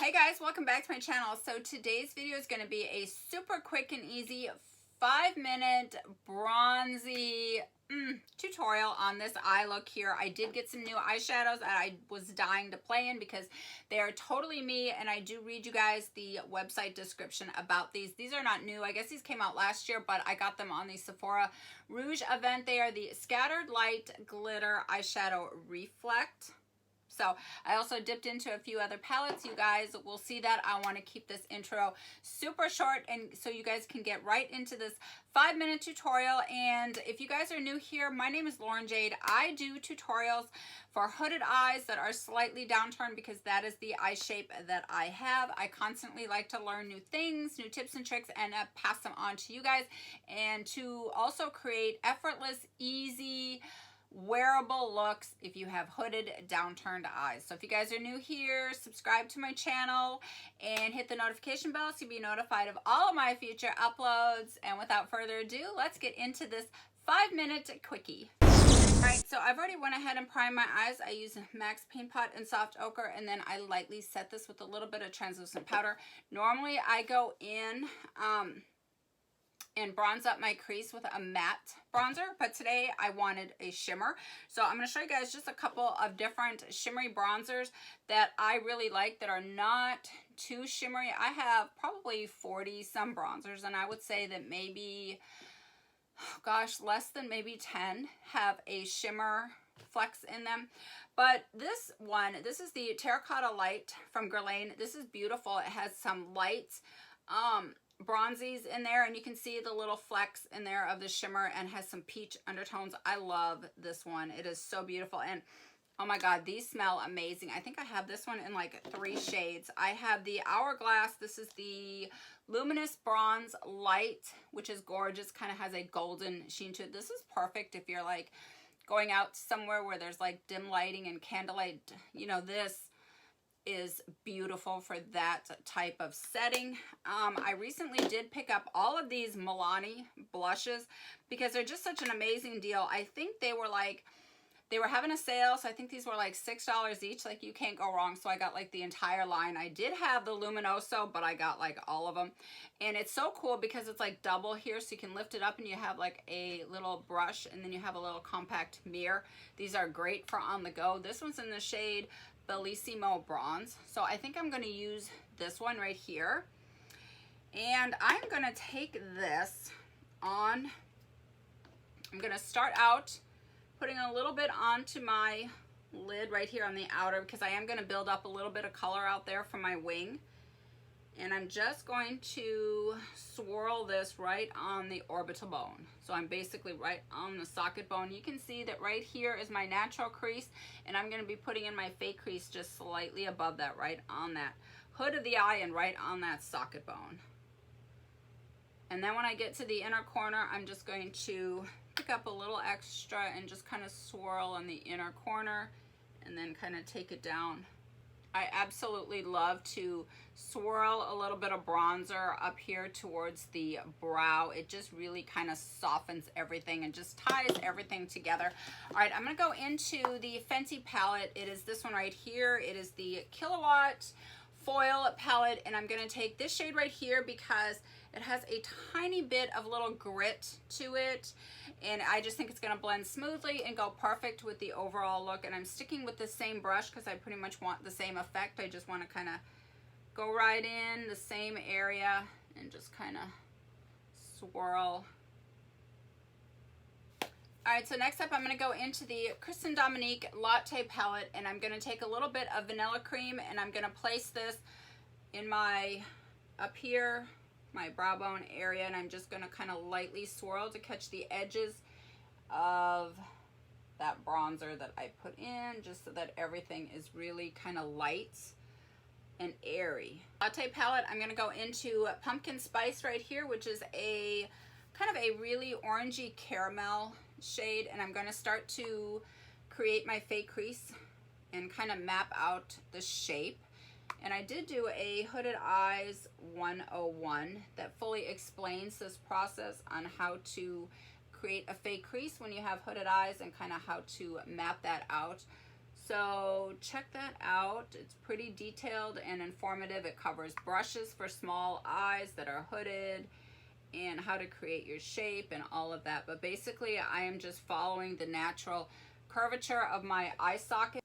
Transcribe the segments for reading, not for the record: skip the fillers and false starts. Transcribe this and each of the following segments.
Hey guys, welcome back to my channel. So today's video is going to be a super quick and easy 5-minute bronzy tutorial on this eye look here. I did get some new eyeshadows that I was dying to play in because they are totally me, and I do read you guys the website description about these. These are not new. I guess these came out last year, but I got them on the Sephora Rouge event. They are the Scattered Light Glitter Eyeshadow Reflect. So I also dipped into a few other palettes. You guys will see that. I want to keep this intro super short, and so you guys can get right into this 5-minute tutorial. And if you guys are new here, my name is Lauren Jade. I do tutorials for hooded eyes that are slightly downturned because that is the eye shape that I have. I constantly like to learn new things, new tips and tricks, and pass them on to you guys, and to also create effortless, easy, wearable looks if you have hooded downturned eyes. So if you guys are new here, subscribe to my channel and hit the notification bell so you'll be notified of all of my future uploads. And without further ado, let's get into this 5-minute quickie. Alright, so I've already went ahead and primed my eyes. I use Max Paint Pot and Soft Ochre, and then I lightly set this with a little bit of translucent powder. Normally I go in and bronze up my crease with a matte bronzer, but today I wanted a shimmer. So I'm going to show you guys just a couple of different shimmery bronzers that I really like that are not too shimmery. I have probably 40 some bronzers, and I would say that maybe, gosh, less than maybe 10 have a shimmer flex in them. But this one, this is the Terracotta Light from Guerlain. This is beautiful. It has some light bronzies in there, and you can see the little flecks in there of the shimmer, and has some peach undertones. I love this one. It is so beautiful, and oh my god, these smell amazing. I think I have this one in like 3 shades. I have the Hourglass. This is the Luminous Bronze Light, which is gorgeous, kind of has a golden sheen to it. This is perfect if you're like going out somewhere where there's like dim lighting and candlelight. You know, this is beautiful for that type of setting. I recently did pick up all of these Milani blushes because they're just such an amazing deal. I think they were having a sale, so I think these were like $6 each. Like, you can't go wrong. So I got like the entire line. I did have the Luminoso, but I got like all of them. And it's so cool because it's like double here, so you can lift it up and you have like a little brush, and then you have a little compact mirror. These are great for on the go. This one's in the shade Bellissimo Bronze. So I think I'm going to use this one right here. And I'm going to take this on. I'm going to start out putting a little bit onto my lid right here on the outer, because I am going to build up a little bit of color out there for my wing. And I'm just going to swirl this right on the orbital bone. So I'm basically right on the socket bone. You can see that right here is my natural crease, and I'm going to be putting in my fake crease just slightly above that, right on that hood of the eye and right on that socket bone. And then when I get to the inner corner, I'm just going to pick up a little extra and just kind of swirl on the inner corner, and then kind of take it down. I absolutely love to swirl a little bit of bronzer up here towards the brow. It just really kind of softens everything and just ties everything together. All right, I'm going to go into the Fenty palette. It is this one right here. It is the Kilowatt Foil palette, and I'm going to take this shade right here because it has a tiny bit of little grit to it, and I just think it's going to blend smoothly and go perfect with the overall look. And I'm sticking with the same brush because I pretty much want the same effect. I just want to kind of go right in the same area and just kind of swirl. Alright, so next up I'm going to go into the Kristen Dominique Latte palette, and I'm going to take a little bit of vanilla cream, and I'm going to place this in my, up here, my brow bone area, and I'm just going to kind of lightly swirl to catch the edges of that bronzer that I put in, just so that everything is really kind of light and airy. Latte palette, I'm going to go into Pumpkin Spice right here, which is a kind of a really orangey caramel shade, and I'm going to start to create my fake crease and kind of map out the shape. And I did do a Hooded Eyes 101 that fully explains this process on how to create a fake crease when you have hooded eyes, and kind of how to map that out. So check that out. It's pretty detailed and informative. It covers brushes for small eyes that are hooded and how to create your shape and all of that. But basically, I am just following the natural curvature of my eye socket.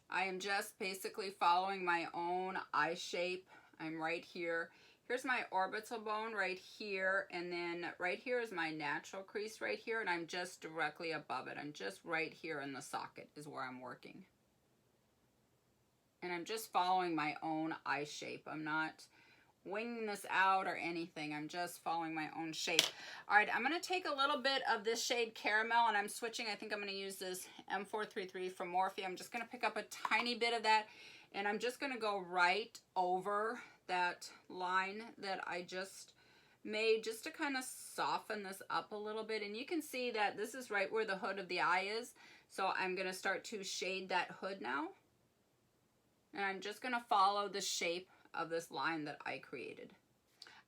I am just basically following my own eye shape. I'm right here. Here's my orbital bone right here, and then right here is my natural crease right here, and I'm just directly above it. I'm just right here in the socket is where I'm working. And I'm just following my own eye shape. I'm not winging this out or anything. I'm just following my own shape. All right, I'm going to take a little bit of this shade Caramel, and I'm switching. I think I'm going to use this M433 from Morphe. I'm just going to pick up a tiny bit of that, and I'm just going to go right over that line that I just made, just to kind of soften this up a little bit. And you can see that this is right where the hood of the eye is. So I'm going to start to shade that hood now. And I'm just going to follow the shape of this line that I created.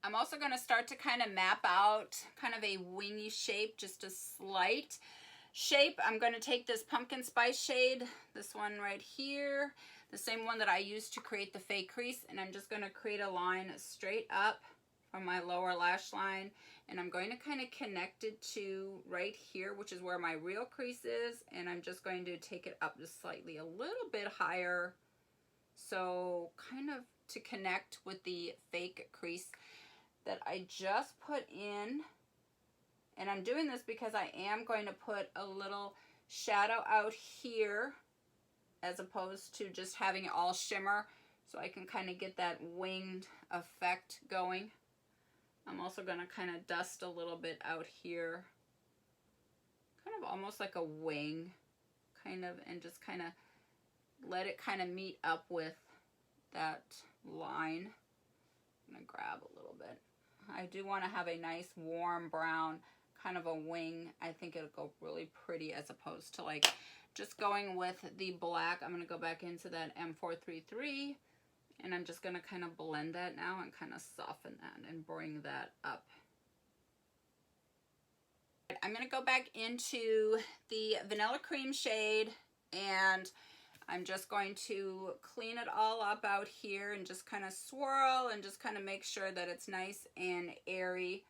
I'm also going to start to kind of map out kind of a wingy shape, just a slight shape. I'm going to take this pumpkin spice shade, this one right here, the same one that I used to create the fake crease, and I'm just going to create a line straight up from my lower lash line, and I'm going to kind of connect it to right here, which is where my real crease is, and I'm just going to take it up just slightly a little bit higher, so kind of to connect with the fake crease that I just put in. And I'm doing this because I am going to put a little shadow out here as opposed to just having it all shimmer, so I can kind of get that winged effect going. I'm also going to kind of dust a little bit out here, kind of almost like a wing, kind of, and just kind of let it kind of meet up with that line. I'm going to grab a little bit. I do want to have a nice warm brown, kind of a wing. I think it'll go really pretty as opposed to like just going with the black. I'm going to go back into that M433, and I'm just going to kind of blend that now and kind of soften that and bring that up. I'm going to go back into the Vanilla Cream shade, and I'm just going to clean it all up out here and just kind of swirl and just kind of make sure that it's nice and airy.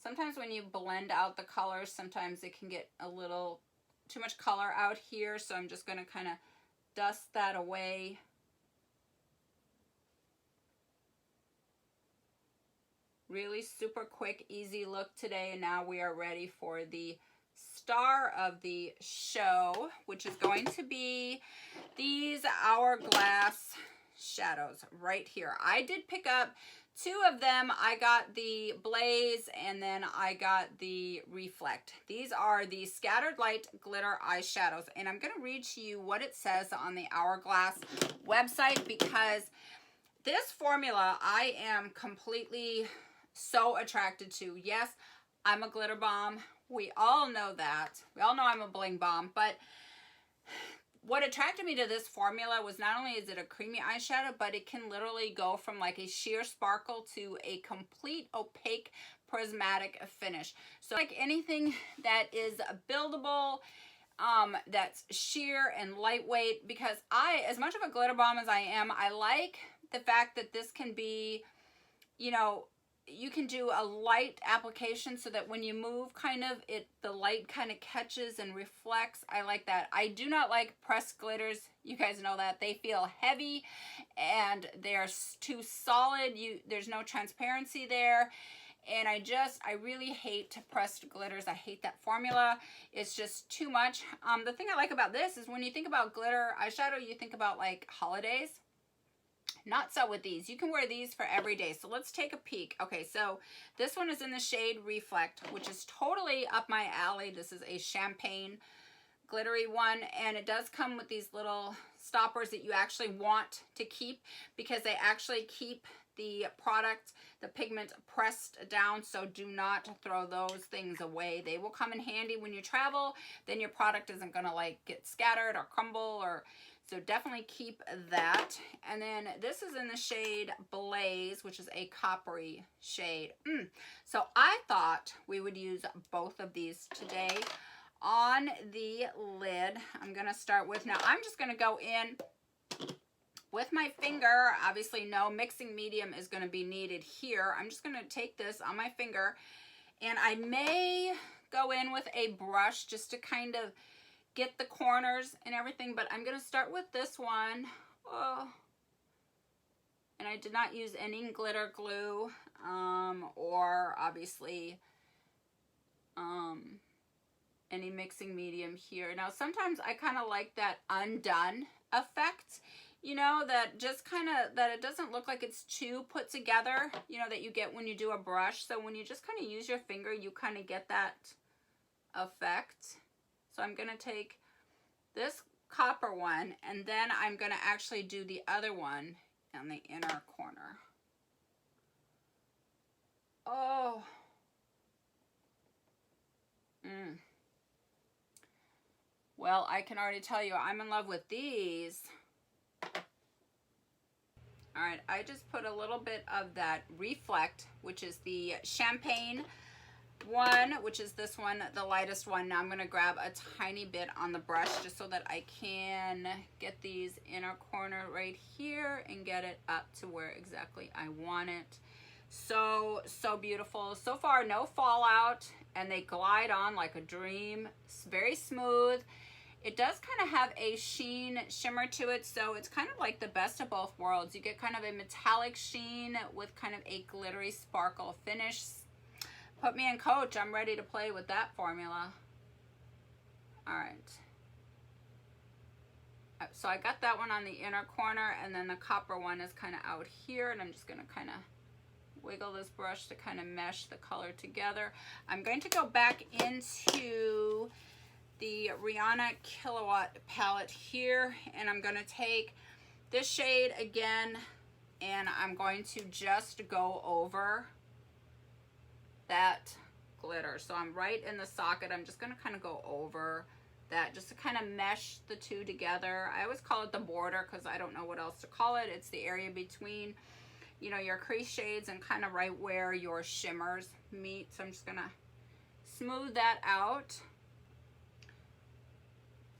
Sometimes when you blend out the colors, sometimes it can get a little too much color out here, so I'm just going to kind of dust that away. Really super quick, easy look today, and now we are ready for the star of the show, which is going to be these hourglass shadows right here. I did pick up two of them. I got the Blaze and then I got the Reflect. These are the Scattered Light Glitter Eyeshadows, and I'm going to read to you what it says on the Hourglass website, because this formula I am completely so attracted to. Yes, I'm a glitter bomb. We all know that. We all know I'm a bling bomb, but what attracted me to this formula was not only is it a creamy eyeshadow, but it can literally go from like a sheer sparkle to a complete opaque prismatic finish. So like anything that is buildable, that's sheer and lightweight, because as much of a glitter bomb as I am, I like the fact that this can be, you know, you can do a light application so that when you move, kind of the light kind of catches and reflects. I like that. I do not like pressed glitters. You guys know that. They feel heavy and they're too solid. There's no transparency there. And I really hate pressed glitters. I hate that formula. It's just too much. The thing I like about this is when you think about glitter eyeshadow, you think about like holidays. Not so with these. You can wear these for every day. So let's take a peek. Okay, so this one is in the shade Reflect, which is totally up my alley. This is a champagne glittery one, and it does come with these little stoppers that you actually want to keep, because they actually keep the product, the pigment pressed down, so do not throw those things away. They will come in handy when you travel. Then your product isn't going to like get scattered or crumble, or so definitely keep that. And then this is in the shade Blaze, which is a coppery shade. So I thought we would use both of these today on the lid, I'm going to start with, now I'm just going to go in with my finger. Obviously no mixing medium is going to be needed here. I'm just going to take this on my finger, and I may go in with a brush just to kind of get the corners and everything, but I'm going to start with this one. Oh. And I did not use any glitter glue or obviously any mixing medium here. Now sometimes I kind of like that undone effect, you know, that just kind of, that it doesn't look like it's too put together, you know, that you get when you do a brush. So when you just kind of use your finger, you kind of get that effect. So I'm going to take this copper one, and then I'm going to actually do the other one on the inner corner. Oh. Well, I can already tell you I'm in love with these. All right, I just put a little bit of that Reflect, which is the champagne one, which is this one, the lightest one. Now I'm going to grab a tiny bit on the brush just so that I can get these inner corner right here and get it up to where exactly I want it. So beautiful. So far, no fallout, and they glide on like a dream. It's very smooth. It does kind of have a sheen shimmer to it, so it's kind of like the best of both worlds. You get kind of a metallic sheen with kind of a glittery sparkle finish. Put me in, coach. I'm ready to play with that formula. All right. So I got that one on the inner corner, and then the copper one is kind of out here, and I'm just going to kind of wiggle this brush to kind of mesh the color together. I'm going to go back into the Rihanna Kilowatt palette here, and I'm going to take this shade again, and I'm going to just go over that glitter. So I'm right in the socket. I'm just going to kind of go over that just to kind of mesh the two together. I always call it the border because I don't know what else to call it. It's the area between, you know, your crease shades and kind of right where your shimmers meet. So I'm just going to smooth that out.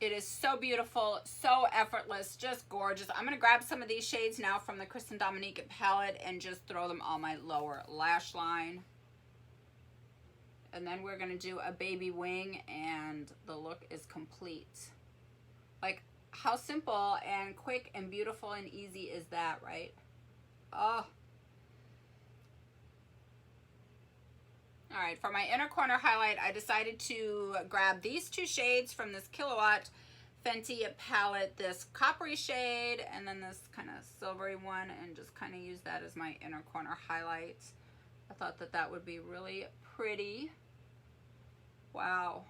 It is so beautiful, so effortless, just gorgeous. I'm going to grab some of these shades now from the Kristen Dominique palette and just throw them on my lower lash line. And then we're going to do a baby wing, and the look is complete. Like, how simple and quick and beautiful and easy is that, right? Oh. All right, for my inner corner highlight, I decided to grab these two shades from this Kilowatt Fenty palette, this coppery shade and then this kind of silvery one, and just kind of use that as my inner corner highlight. I thought that that would be really pretty. Wow.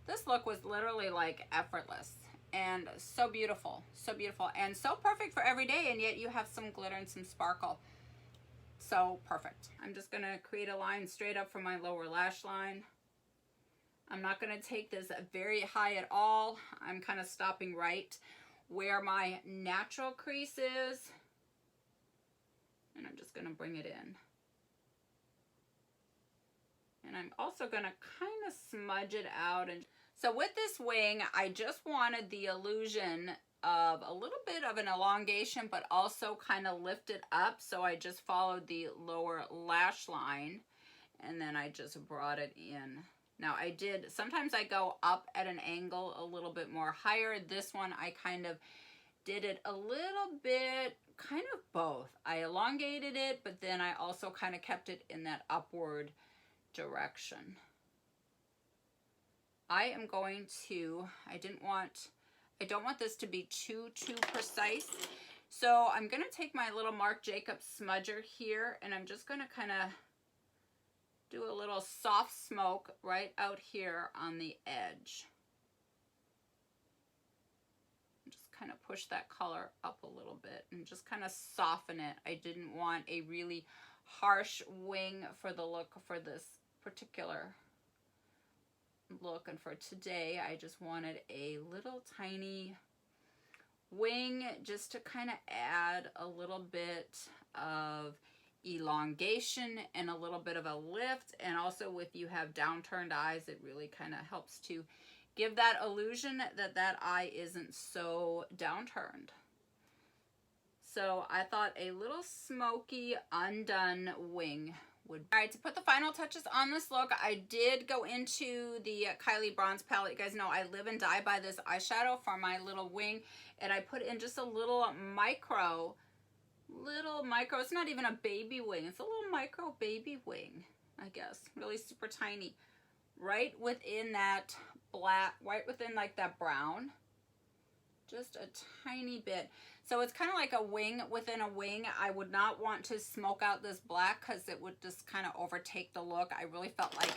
This look was literally like effortless and so beautiful, and so perfect for every day, and yet you have some glitter and some sparkle. So perfect. I'm just going to create a line straight up from my lower lash line. I'm not going to take this very high at all. I'm kind of stopping right where my natural crease is, and I'm just going to bring it in. And I'm also going to kind of smudge it out. And so with this wing, I just wanted the illusion of a little bit of an elongation, but also kind of lift it up. So I just followed the lower lash line, and then I just brought it in. Now I did, sometimes I go up at an angle a little bit more higher. This one I kind of did it a little bit, kind of both. I elongated it, but then I also kind of kept it in that upward direction. I am going to, I don't want this to be too precise. So I'm going to take my little Marc Jacobs smudger here, and I'm just going to kind of do a little soft smoke right out here on the edge. Just kind of push that color up a little bit and just kind of soften it. I didn't want a really harsh wing for the look for this particular look, and for today I just wanted a little tiny wing just to kind of add a little bit of elongation and a little bit of a lift. And also if you have downturned eyes, it really kind of helps to give that illusion that that eye isn't so downturned. So I thought a little smoky undone wing would. All right, to put the final touches on this look, I did go into the Kylie bronze palette. You guys know I live and die by this eyeshadow for my little wing, and I put in just a little micro, it's not even a baby wing, it's a little micro baby wing, I guess, really super tiny, right within that black, right within like that brown, just a tiny bit. So it's kind of like a wing within a wing. I would not want to smoke out this black because it would just kind of overtake the look. I really felt like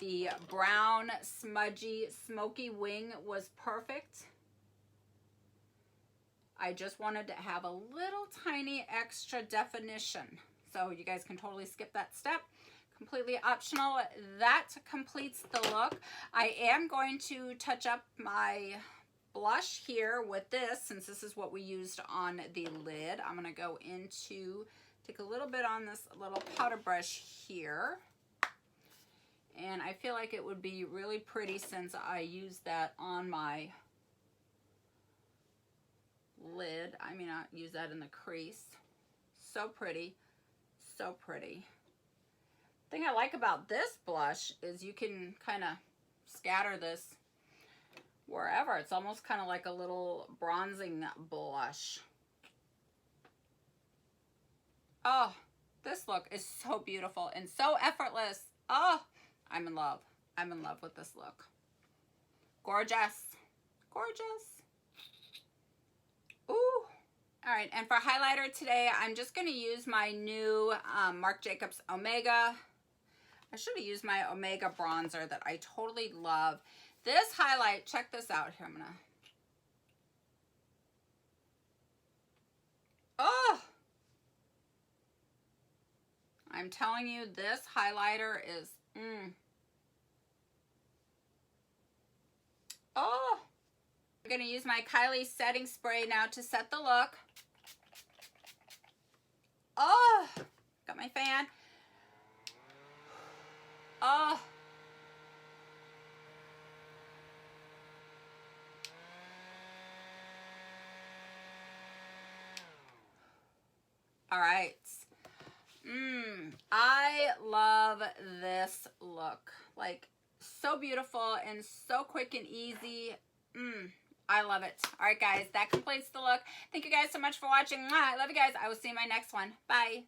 the brown, smudgy, smoky wing was perfect. I just wanted to have a little tiny extra definition. So you guys can totally skip that step. Completely optional. That completes the look. I am going to touch up my blush here with this, since this is what we used on the lid. I'm going to go into, take a little bit on this little powder brush here. And I feel like it would be really pretty since I used that on my lid. I mean, I use that in the crease. So pretty, so pretty. The thing I like about this blush is you can kind of scatter this wherever. It's almost kind of like a little bronzing blush. Oh, this look is so beautiful and so effortless. Oh, I'm in love. I'm in love with this look. Gorgeous. Gorgeous. Ooh. All right, and for highlighter today, I'm just going to use my new Marc Jacobs Omega. I should have used my Omega bronzer that I totally love. This highlight, check this out here. I'm going to... Oh! I'm telling you, this highlighter is... Oh! I'm going to use my Kylie setting spray now to set the look. Oh! Got my fan. Oh! All right. I love this look. Like, so beautiful and so quick and easy. I love it. All right, guys, that completes the look. Thank you guys so much for watching. I love you guys. I will see you in my next one. Bye.